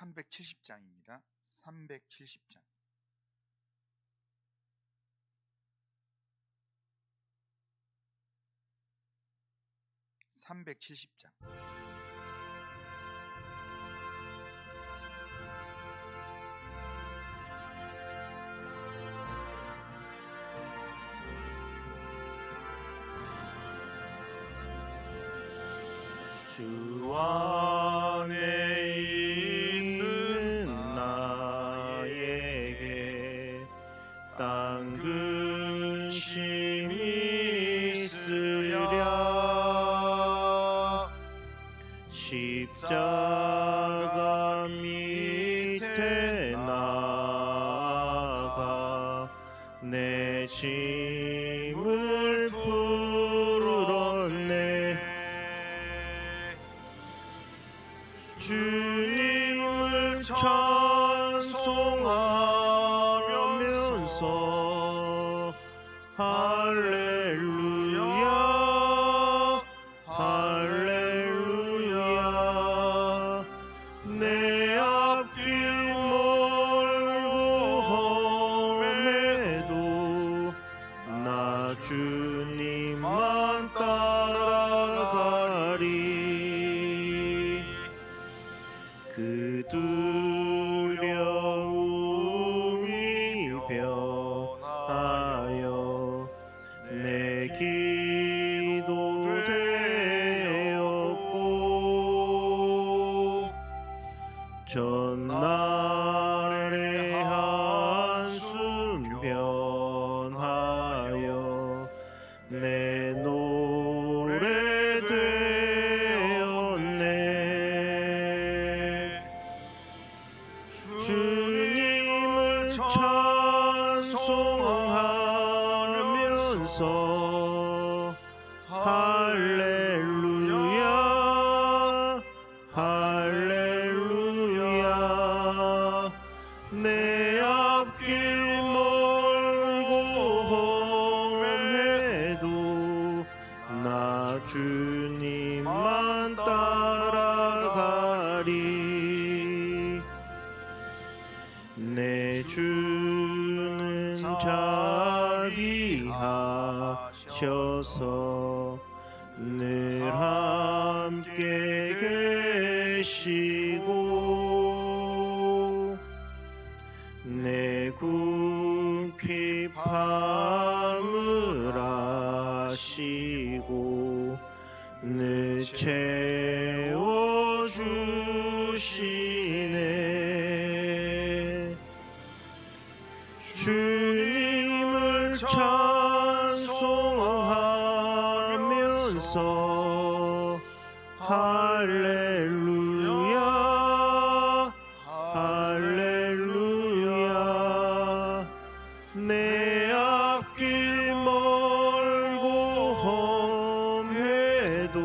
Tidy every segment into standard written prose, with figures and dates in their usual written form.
370장입니다. 370장. 주 안에 있는 나에게 땅 근심이 있으랴. 십자가 밑에 나아가 내 짐을 풀었네. 주님을 찬송하면서 할렐루야 할렐루야. 내 앞길 멀고 험해도 나 주님만 따라가리. 그 두려움이 변하여 내 기도 되었고, 전날의 한숨 변하여 내 노래 되었네. 주님을 찬송하면서 할렐루야 할렐루야. 내 앞길 멀고 험해도 나 주님만 따라가리. 내 주는 자비하셔서 늘 함께 계시고, 내 궁핍함을 아시고 늘 채워주시네. 주님을 찬송하면서 할렐루야 할렐루야. 내 앞길 멀고 험해도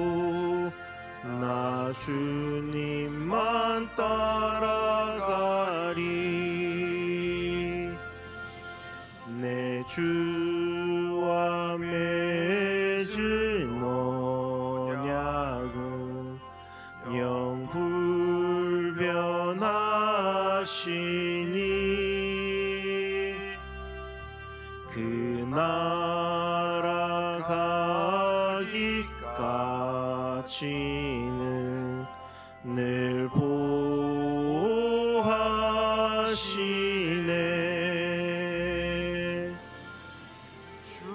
나 주님만 따라가리. 내 주와 맺은 언약은 영불변하시니, 그 나라 가기까지는 늘 보호하시네.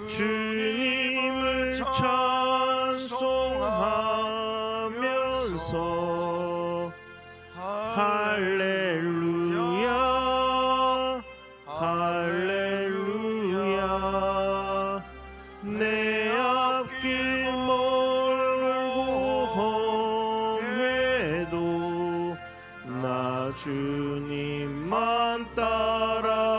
주님을 찬송하면서 할렐루야 할렐루야. 내 앞길 멀고 험해도 나 주님만 따라가리.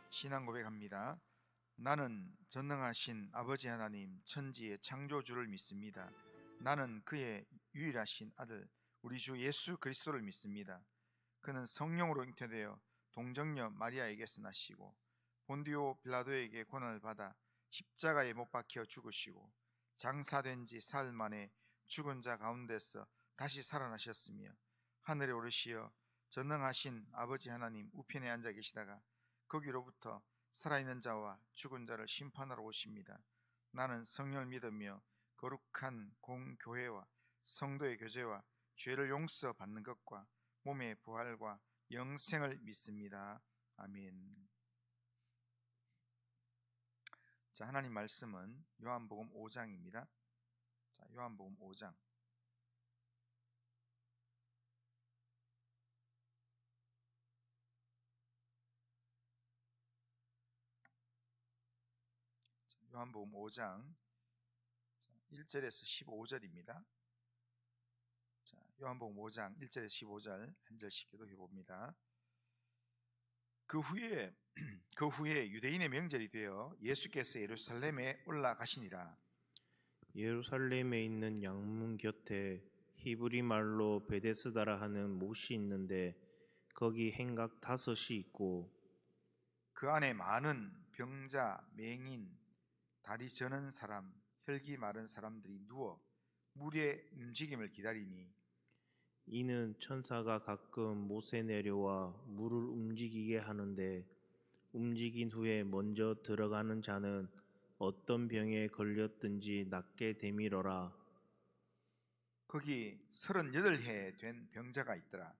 신앙 고백합니다. 나는 전능하신 아버지 하나님 천지의 창조주를 믿습니다. 나는 그의 유일하신 아들 우리 주 예수 그리스도를 믿습니다. 그는 성령으로 잉태되어 동정녀 마리아에게서 나시고 본디오 빌라도에게 고난을 받아 십자가에 못 박혀 죽으시고 장사된 지 사흘 만에 죽은 자 가운데서 다시 살아나셨으며 하늘에 오르시어 전능하신 아버지 하나님 우편에 앉아 계시다가 거기로부터 살아있는 자와 죽은 자를 심판하러 오십니다. 나는 성령을 믿으며 거룩한 공교회와 성도의 교제와 죄를 용서받는 것과 몸의 부활과 영생을 믿습니다. 아멘. 자, 하나님 말씀은 요한복음 5장입니다. 자, 요한복음 5장. 요한복음 5장 1절에서 15절입니다. 자, 요한복음 5장 1절에서 15절 한 절씩 교독해 봅니다. 그 후에 유대인의 명절이 되어 예수께서 예루살렘에 올라가시니라. 예루살렘에 있는 양문 곁에 히브리 말로 베데스다라 하는 못이 있는데 거기 행각 5이 있고 그 안에 많은 병자, 맹인, 다리 저는 사람, 혈기 마른 사람들이 누워 물의 움직임을 기다리니 이는 천사가 가끔 못에 내려와 물을 움직이게 하는데 움직인 후에 먼저 들어가는 자는 어떤 병에 걸렸든지 낫게 되밀어라. 거기 38해 된 병자가 있더라.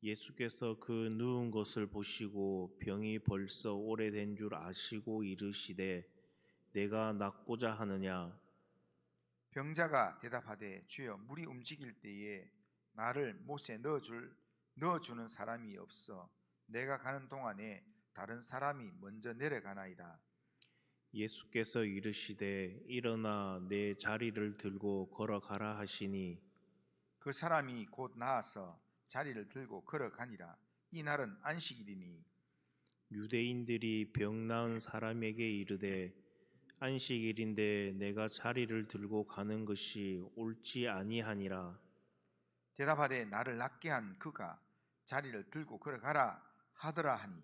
예수께서 그 누운 것을 보시고 병이 벌써 오래된 줄 아시고 이르시되 내가 낫고자 하느냐. 병자가 대답하되 주여 물이 움직일 때에 나를 못에 넣어주는 사람이 없어 내가 가는 동안에 다른 사람이 먼저 내려가나이다. 예수께서 이르시되 일어나 내 자리를 들고 걸어가라 하시니 그 사람이 곧 나아서 자리를 들고 걸어가니라. 이 날은 안식일이니 유대인들이 병 나은 사람에게 이르되 안식일인데 내가 자리를 들고 가는 것이 옳지 아니하니라. 대답하되 나를 낫게 한 그가 자리를 들고 걸어가라 하더라 하니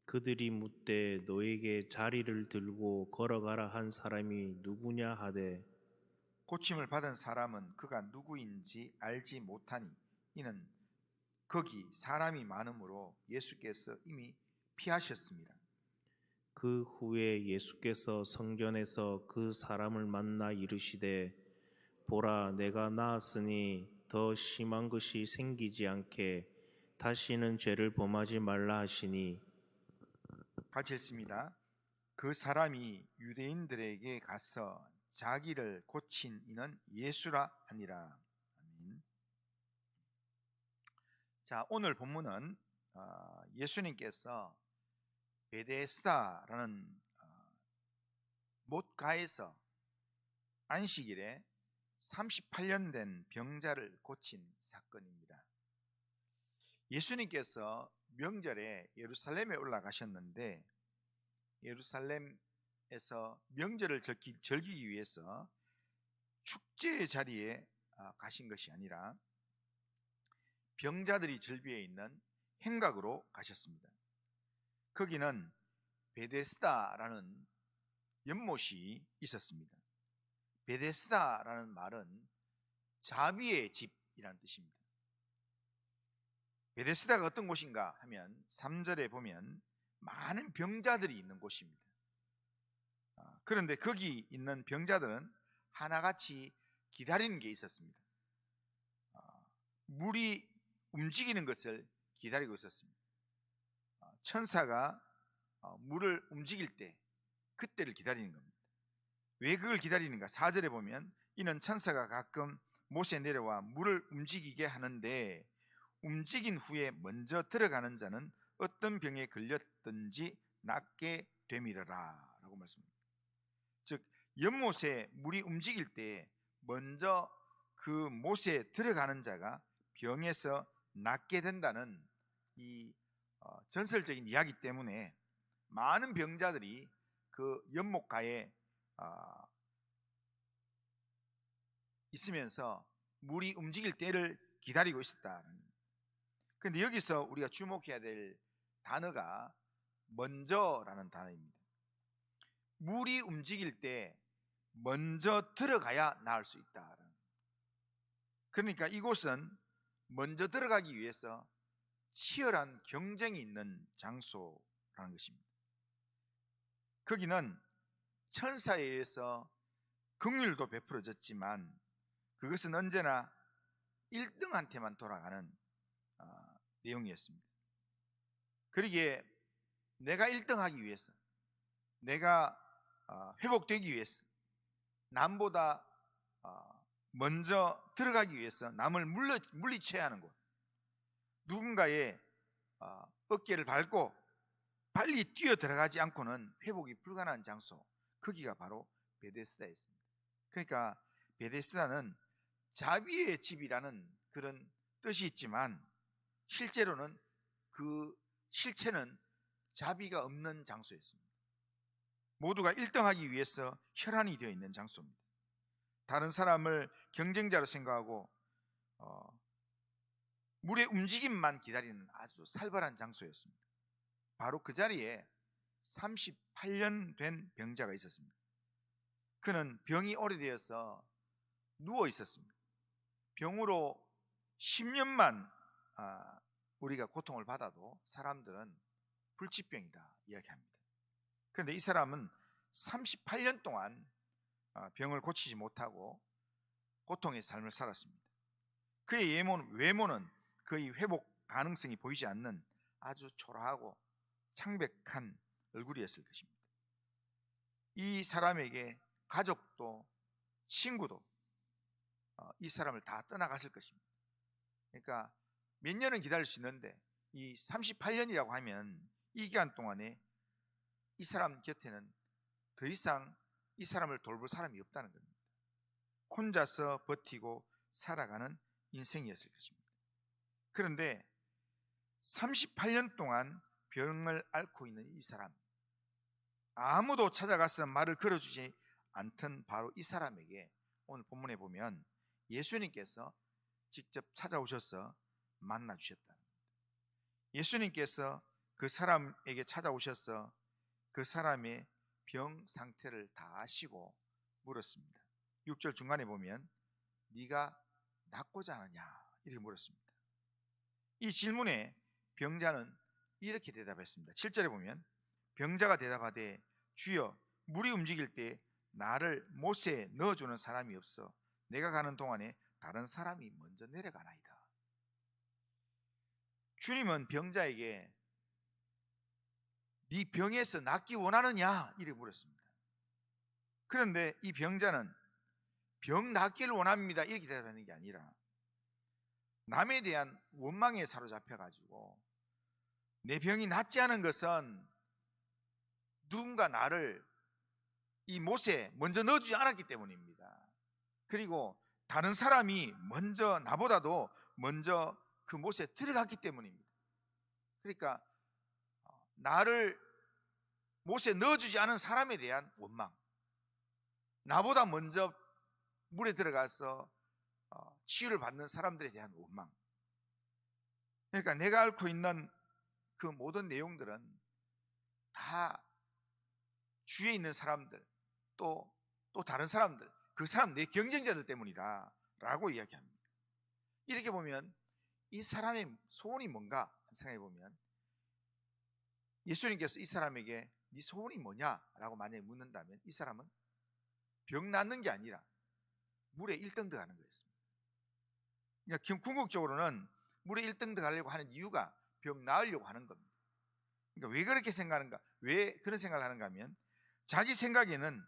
그들이 묻되 너에게 자리를 들고 걸어가라 한 사람이 누구냐 하되 고침을 받은 사람은 그가 누구인지 알지 못하니 이는 거기 사람이 많으므로 예수께서 이미 피하셨습니다. 그 후에 예수께서 성전에서 그 사람을 만나 이르시되 보라 내가 나았으니 더 심한 것이 생기지 않게 다시는 죄를 범하지 말라 하시니 같이 읽습니다. 그 사람이 유대인들에게 가서 자기를 고친 이는 예수라 하니라. 아멘. 자, 오늘 본문은 예수님께서 베데스다라는 못가에서 안식일에 38년 된 병자를 고친 사건입니다. 예수님께서 명절에 예루살렘에 올라가셨는데 예루살렘에서 명절을 즐기기 위해서 축제의 자리에 가신 것이 아니라 병자들이 즐비해 있는 행각으로 가셨습니다. 거기는 베데스다라는 연못이 있었습니다. 베데스다라는 말은 자비의 집이라는 뜻입니다. 베데스다가 어떤 곳인가 하면 3절에 보면 많은 병자들이 있는 곳입니다. 그런데 거기 있는 병자들은 하나같이 기다리는 게 있었습니다. 물이 움직이는 것을 기다리고 있었습니다. 천사가 물을 움직일 때 그때를 기다리는 겁니다. 왜 그걸 기다리는가? 4절에 보면 이는 천사가 가끔 못에 내려와 물을 움직이게 하는데 움직인 후에 먼저 들어가는 자는 어떤 병에 걸렸든지 낫게 되밀어라 라고 말씀합니다. 즉 연못에 물이 움직일 때 먼저 그 못에 들어가는 자가 병에서 낫게 된다는 이 전설적인 이야기 때문에 많은 병자들이 그 연못가에 있으면서 물이 움직일 때를 기다리고 있었다. 그런데 여기서 우리가 주목해야 될 단어가 먼저라는 단어입니다. 물이 움직일 때 먼저 들어가야 나을 수 있다. 그러니까 이곳은 먼저 들어가기 위해서 치열한 경쟁이 있는 장소라는 것입니다. 거기는 천사에 의해서 긍휼도 베풀어졌지만 그것은 언제나 1등한테만 돌아가는 내용이었습니다. 그러기에 내가 1등하기 위해서, 내가 회복되기 위해서, 남보다 먼저 들어가기 위해서 남을 물리쳐야 하는 곳, 누군가의 어깨를 밟고 빨리 뛰어 들어가지 않고는 회복이 불가능한 장소, 거기가 바로 베데스다였습니다. 그러니까 베데스다는 자비의 집이라는 그런 뜻이 있지만 실제로는 그 실체는 자비가 없는 장소였습니다. 모두가 1등하기 위해서 혈안이 되어 있는 장소입니다. 다른 사람을 경쟁자로 생각하고 물의 움직임만 기다리는 아주 살벌한 장소였습니다. 바로 그 자리에 38년 된 병자가 있었습니다. 그는 병이 오래되어서 누워 있었습니다. 병으로 10년만 우리가 고통을 받아도 사람들은 불치병이다 이야기합니다. 그런데 이 사람은 38년 동안 병을 고치지 못하고 고통의 삶을 살았습니다. 그의 외모는 거의 회복 가능성이 보이지 않는 아주 초라하고 창백한 얼굴이었을 것입니다. 이 사람에게 가족도 친구도 이 사람을 다 떠나갔을 것입니다. 그러니까 몇 년은 기다릴 수 있는데 이 38년이라고 하면 이 기간 동안에 이 사람 곁에는 더 이상 이 사람을 돌볼 사람이 없다는 겁니다. 혼자서 버티고 살아가는 인생이었을 것입니다. 그런데 38년 동안 병을 앓고 있는 이 사람, 아무도 찾아가서 말을 걸어주지 않던 바로 이 사람에게 오늘 본문에 보면 예수님께서 직접 찾아오셔서 만나 주셨다. 예수님께서 그 사람에게 찾아오셔서 그 사람의 병 상태를 다 아시고 물었습니다. 6절 중간에 보면 네가 낫고자 하느냐 이렇게 물었습니다. 이 질문에 병자는 이렇게 대답했습니다. 7절에 보면 병자가 대답하되 주여 물이 움직일 때 나를 못에 넣어주는 사람이 없어 내가 가는 동안에 다른 사람이 먼저 내려가나이다. 주님은 병자에게 네 병에서 낫기 원하느냐 이렇게 물었습니다. 그런데 이 병자는 병 낫기를 원합니다 이렇게 대답하는 게 아니라 남에 대한 원망에 사로잡혀가지고 내 병이 낫지 않은 것은 누군가 나를 이 못에 먼저 넣어주지 않았기 때문입니다. 그리고 다른 사람이 먼저 나보다도 먼저 그 못에 들어갔기 때문입니다. 그러니까 나를 못에 넣어주지 않은 사람에 대한 원망, 나보다 먼저 물에 들어가서 치유를 받는 사람들에 대한 원망. 그러니까 내가 앓고 있는 그 모든 내용들은 다 주위에 있는 사람들 또 다른 사람들, 그 사람 내 경쟁자들 때문이다 라고 이야기합니다. 이렇게 보면 이 사람의 소원이 뭔가 생각해 보면 예수님께서 이 사람에게 네 소원이 뭐냐 라고 만약에 묻는다면 이 사람은 병 낫는 게 아니라 물에 1등 들어가는 거였습니다. 그러니까 궁극적으로는 물에 1등 들어가려고 하는 이유가 병 나으려고 하는 겁니다. 그러니까 왜 그렇게 생각하는가? 왜 그런 생각을 하는가 하면 자기 생각에는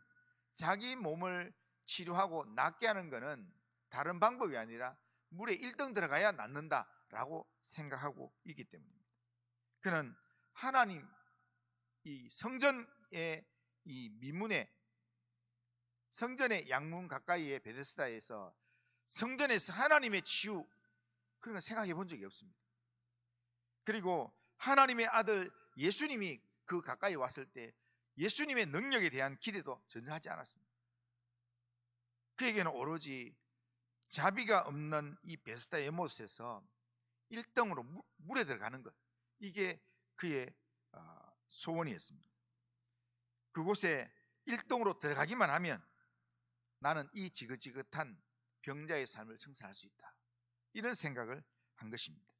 자기 몸을 치료하고 낫게 하는 것은 다른 방법이 아니라 물에 1등 들어가야 낫는다라고 생각하고 있기 때문입니다. 그는 하나님 이 성전의 이 미문에 성전의 양문 가까이의 베데스다에서 성전에서 하나님의 치유 그런 걸 생각해 본 적이 없습니다. 그리고 하나님의 아들 예수님이 그 가까이 왔을 때 예수님의 능력에 대한 기대도 전혀 하지 않았습니다. 그에게는 오로지 자비가 없는 이 베데스다 에못에서 1등으로 물에 들어가는 것, 이게 그의 소원이었습니다. 그곳에 일동으로 들어가기만 하면 나는 이 지긋지긋한 병자의 삶을 청산할 수 있다, 이런 생각을 한 것입니다.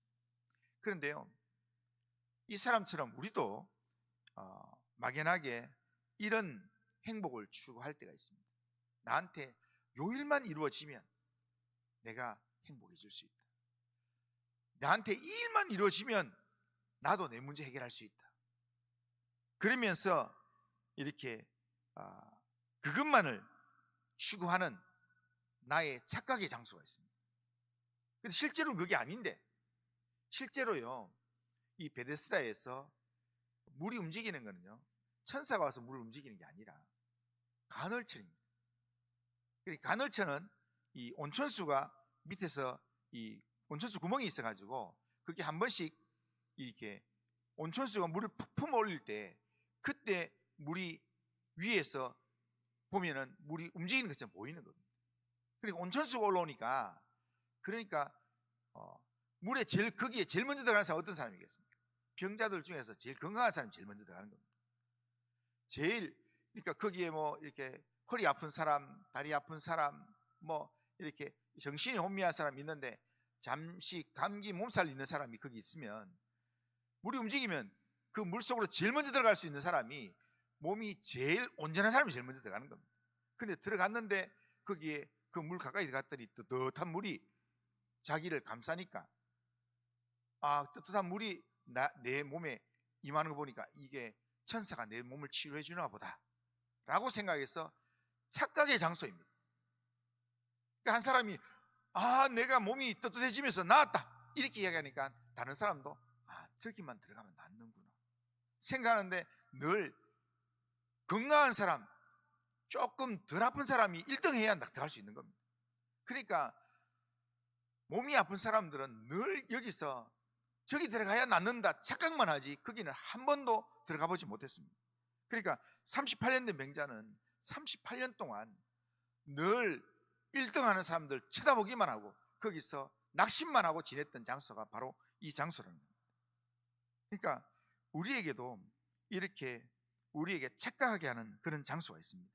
그런데요, 이 사람처럼 우리도 막연하게 이런 행복을 추구할 때가 있습니다. 나한테 요 일만 이루어지면 내가 행복해질 수 있다. 나한테 이 일만 이루어지면 나도 내 문제 해결할 수 있다. 그러면서 이렇게 그것만을 추구하는 나의 착각의 장소가 있습니다. 근데 실제로 그게 아닌데, 실제로요, 이 베데스다에서 물이 움직이는 거는요, 천사가 와서 물을 움직이는 게 아니라 간헐천입니다. 간헐천은 이 온천수가 밑에서 이 온천수 구멍이 있어가지고 그게 한 번씩 이렇게 온천수가 물을 푹 품어 올릴 때 그때 물이 위에서 보면은 물이 움직이는 것처럼 보이는 겁니다. 그리고 온천수가 올라오니까, 그러니까 물에 거기에 제일 먼저 들어가는 사람은 어떤 사람이겠습니까? 병자들 중에서 제일 건강한 사람이 제일 먼저 들어가는 겁니다. 그러니까 거기에 뭐 이렇게 허리 아픈 사람, 다리 아픈 사람, 뭐 이렇게 정신이 혼미한 사람이 있는데 잠시 감기 몸살 있는 사람이 거기 있으면 물이 움직이면 그 물 속으로 제일 먼저 들어갈 수 있는 사람이, 몸이 제일 온전한 사람이 제일 먼저 들어가는 겁니다. 근데 들어갔는데 거기에 그 물 가까이 들어갔더니 뜨뜻한 물이 자기를 감싸니까, 뜨뜻한 물이 내 몸에 임하는 거 보니까 이게 천사가 내 몸을 치료해 주나 보다 라고 생각해서 착각의 장소입니다. 그러니까 한 사람이 내가 몸이 뜨뜻해지면서 나았다 이렇게 이야기하니까 다른 사람도 저기만 들어가면 낫는구나 생각하는데, 늘 건강한 사람, 조금 덜 아픈 사람이 1등 해야 들어갈 수 있는 겁니다. 그러니까 몸이 아픈 사람들은 늘 여기서 저기 들어가야 낫는다 착각만 하지 거기는 한 번도 들어가 보지 못했습니다. 그러니까 38년 된 병자는 38년 동안 늘 1등 하는 사람들 쳐다보기만 하고 거기서 낙심만 하고 지냈던 장소가 바로 이 장소라는 겁니다. 그러니까 우리에게도 이렇게 우리에게 착각하게 하는 그런 장소가 있습니다.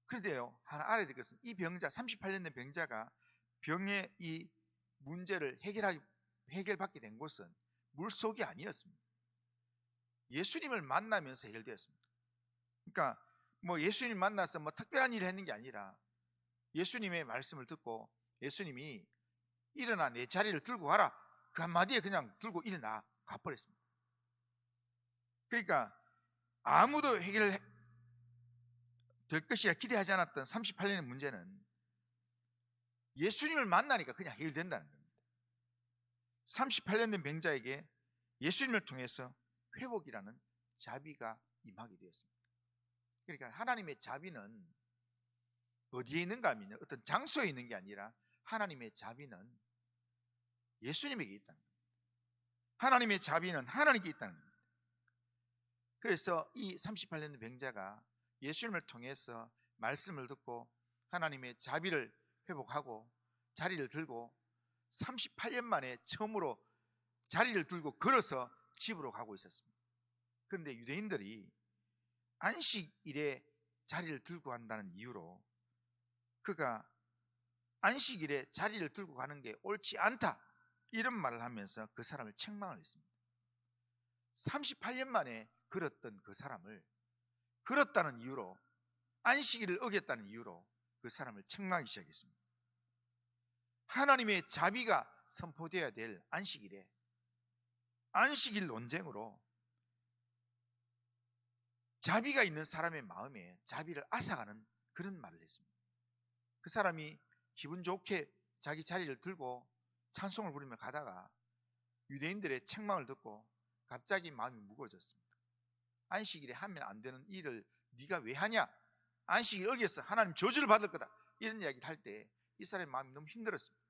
그런데요, 하나 알아야 될 것은 이 병자, 38년 된 병자가 병의 이 문제를 해결받게 된 곳은 물속이 아니었습니다. 예수님을 만나면서 해결되었습니다. 그러니까 뭐 예수님 만나서 뭐 특별한 일을 했는 게 아니라 예수님의 말씀을 듣고 예수님이 일어나 내 자리를 들고 가라, 그 한마디에 그냥 들고 일어나 가버렸습니다. 그러니까 아무도 해결될 것이라 기대하지 않았던 38년의 문제는 예수님을 만나니까 그냥 해결된다는 겁니다. 38년 된 병자에게 예수님을 통해서 회복이라는 자비가 임하게 되었습니다. 그러니까 하나님의 자비는 어디에 있는가 하면 어떤 장소에 있는 게 아니라 하나님의 자비는 예수님에게 있다는 겁니다. 하나님의 자비는 하나님께 있다는 겁니다. 그래서 이 38년 된 병자가 예수님을 통해서 말씀을 듣고 하나님의 자비를 회복하고 자리를 들고 38년 만에 처음으로 자리를 들고 걸어서 집으로 가고 있었습니다. 그런데 유대인들이 안식일에 자리를 들고 간다는 이유로 그가 안식일에 자리를 들고 가는 게 옳지 않다 이런 말을 하면서 그 사람을 책망을 했습니다. 38년 만에 걸었던 그 사람을 걸었다는 이유로, 안식일을 어겼다는 이유로 그 사람을 책망하기 시작했습니다. 하나님의 자비가 선포되어야 될 안식일에 안식일 논쟁으로 자비가 있는 사람의 마음에 자비를 앗아가는 그런 말을 했습니다. 그 사람이 기분 좋게 자기 자리를 들고 찬송을 부르며 가다가 유대인들의 책망을 듣고 갑자기 마음이 무거워졌습니다. 안식일에 하면 안 되는 일을 네가 왜 하냐? 안식일 어겼어. 하나님 저주를 받을 거다. 이런 이야기를 할 때 이 사람의 마음이 너무 힘들었습니다.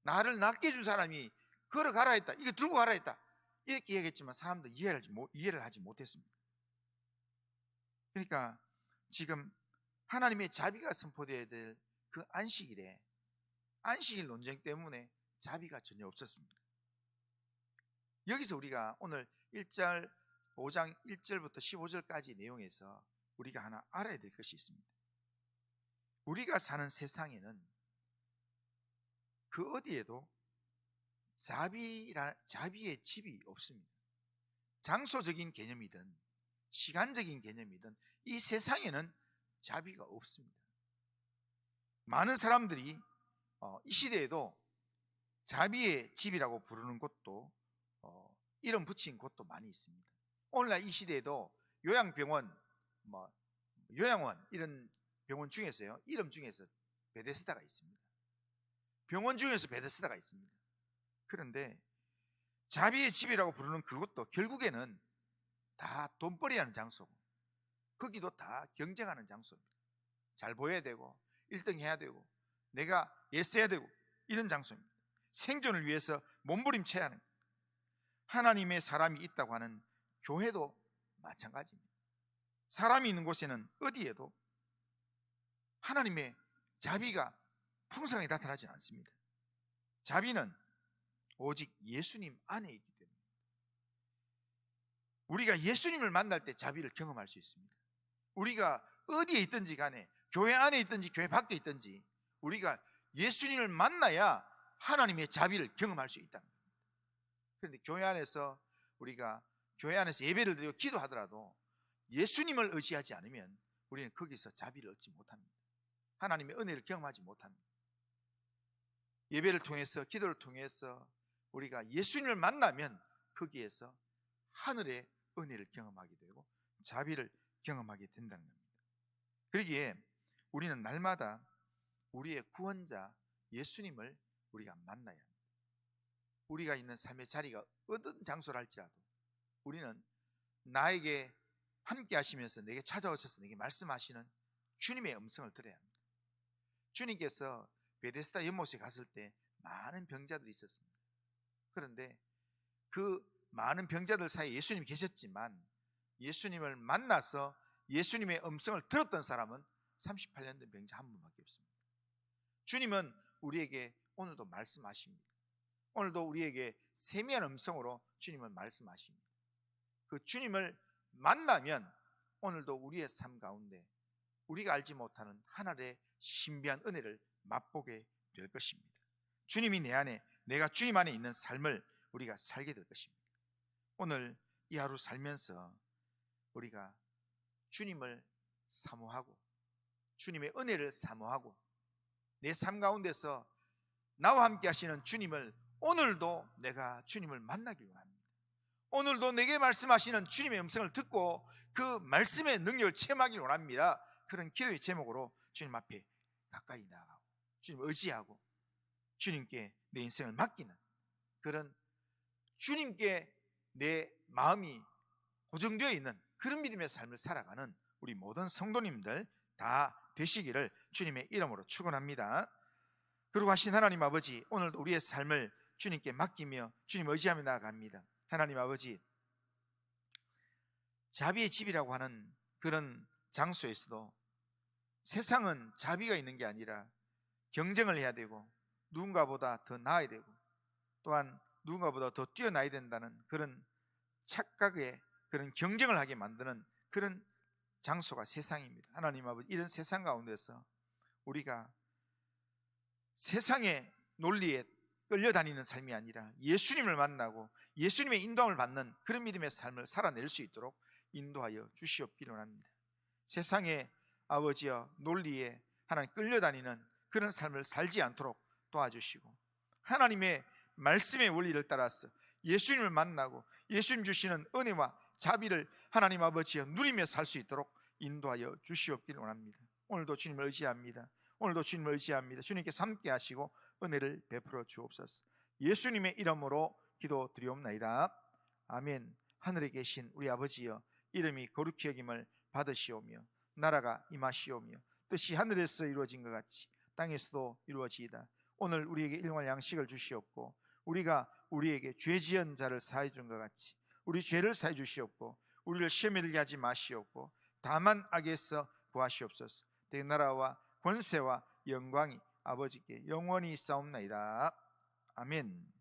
나를 낫게 해준 사람이 걸어가라 했다, 이거 들고 가라 했다, 이렇게 얘기했지만 사람도 이해를 하지 못했습니다. 그러니까 지금 하나님의 자비가 선포되어야 될 그 안식일에 안식일 논쟁 때문에 자비가 전혀 없었습니다. 여기서 우리가 오늘 1절 5장 1절부터 15절까지 내용에서 우리가 하나 알아야 될 것이 있습니다. 우리가 사는 세상에는 그 어디에도 자비의 집이 없습니다. 장소적인 개념이든 시간적인 개념이든 이 세상에는 자비가 없습니다. 많은 사람들이 이 시대에도 자비의 집이라고 부르는 곳도 이름 붙인 곳도 많이 있습니다. 오늘날 이 시대에도 요양병원, 요양원 이런 병원 중에서요, 이름 중에서 베데스다가 있습니다. 병원 중에서 베데스다가 있습니다. 그런데 자비의 집이라고 부르는 그것도 결국에는 다 돈벌이 하는 장소고, 거기도 다 경쟁하는 장소입니다. 잘 보여야 되고 1등 해야 되고 내가 예스해야 되고 이런 장소입니다. 생존을 위해서 몸부림쳐야 하는, 하나님의 사람이 있다고 하는 교회도 마찬가지입니다. 사람이 있는 곳에는 어디에도 하나님의 자비가 풍성하게 나타나지 않습니다. 자비는 오직 예수님 안에 있기 때문에 우리가 예수님을 만날 때 자비를 경험할 수 있습니다. 우리가 어디에 있든지 간에, 교회 안에 있든지 교회 밖에 있든지 우리가 예수님을 만나야 하나님의 자비를 경험할 수 있다는 겁니다. 그런데 교회 안에서 우리가 교회 안에서 예배를 드리고 기도하더라도 예수님을 의지하지 않으면 우리는 거기서 자비를 얻지 못합니다. 하나님의 은혜를 경험하지 못합니다. 예배를 통해서, 기도를 통해서 우리가 예수님을 만나면 거기에서 하늘의 은혜를 경험하게 되고 자비를 경험하게 된다는 겁니다. 그러기에 우리는 날마다 우리의 구원자 예수님을 우리가 만나야 합니다. 우리가 있는 삶의 자리가 어떤 장소를 할지라도 우리는 나에게 함께 하시면서 내게 찾아오셔서 내게 말씀하시는 주님의 음성을 들어야 합니다. 주님께서 베데스다 연못에 갔을 때 많은 병자들이 있었습니다. 그런데 그 많은 병자들 사이에 예수님이 계셨지만 예수님을 만나서 예수님의 음성을 들었던 사람은 38년 된 병자 한 분밖에 없습니다. 주님은 우리에게 오늘도 말씀하십니다. 오늘도 우리에게 세미한 음성으로 주님은 말씀하십니다. 그 주님을 만나면 오늘도 우리의 삶 가운데 우리가 알지 못하는 하늘의 신비한 은혜를 맛보게 될 것입니다. 주님이 내 안에, 내가 주님 안에 있는 삶을 우리가 살게 될 것입니다. 오늘 이 하루 살면서 우리가 주님을 사모하고 주님의 은혜를 사모하고 내 삶 가운데서 나와 함께 하시는 주님을, 오늘도 내가 주님을 만나길 원합니다. 오늘도 내게 말씀하시는 주님의 음성을 듣고 그 말씀의 능력을 체험하길 원합니다. 그런 기도의 제목으로 주님 앞에 가까이 나아가고 주님을 의지하고 주님께 내 인생을 맡기는 그런, 주님께 내 마음이 고정되어 있는 그런 믿음의 삶을 살아가는 우리 모든 성도님들 다 되시기를 주님의 이름으로 축원합니다. 그리고 하신 하나님 아버지, 오늘도 우리의 삶을 주님께 맡기며 주님 의지하며 나아갑니다. 하나님 아버지, 자비의 집이라고 하는 그런 장소에서도 세상은 자비가 있는 게 아니라 경쟁을 해야 되고 누군가보다 더 나아야 되고 또한 누군가보다 더 뛰어나야 된다는 그런 착각에, 그런 경쟁을 하게 만드는 그런 장소가 세상입니다. 하나님 아버지, 이런 세상 가운데서 우리가 세상의 논리에 끌려다니는 삶이 아니라 예수님을 만나고 예수님의 인도함을 받는 그런 믿음의 삶을 살아낼 수 있도록 인도하여 주시옵기를 원합니다. 세상의 아버지여 논리에 하나님 끌려다니는 그런 삶을 살지 않도록 도와주시고 하나님의 말씀의 원리를 따라서 예수님을 만나고 예수님 주시는 은혜와 자비를 하나님 아버지여 누리며 살 수 있도록 인도하여 주시옵기를 원합니다. 오늘도 주님을 의지합니다. 오늘도 주님을 의지합니다. 주님께서 함께 하시고 은혜를 베풀어 주옵소서. 예수님의 이름으로 기도드리옵나이다. 아멘. 하늘에 계신 우리 아버지여, 이름이 거룩히 여김을 받으시오며 나라가 임하시오며 뜻이 하늘에서 이루어진 것 같이 땅에서도 이루어지이다. 오늘 우리에게 일용할 양식을 주시옵고 우리가 우리에게 죄 지은 자를 사해 준 것 같이 우리 죄를 사해 주시옵고 우리를 시험에 들게 하지 마시옵고 다만 악에서 구하시옵소서. 내 나라와 권세와 영광이 아버지께 영원히 있사옵나이다. 아멘.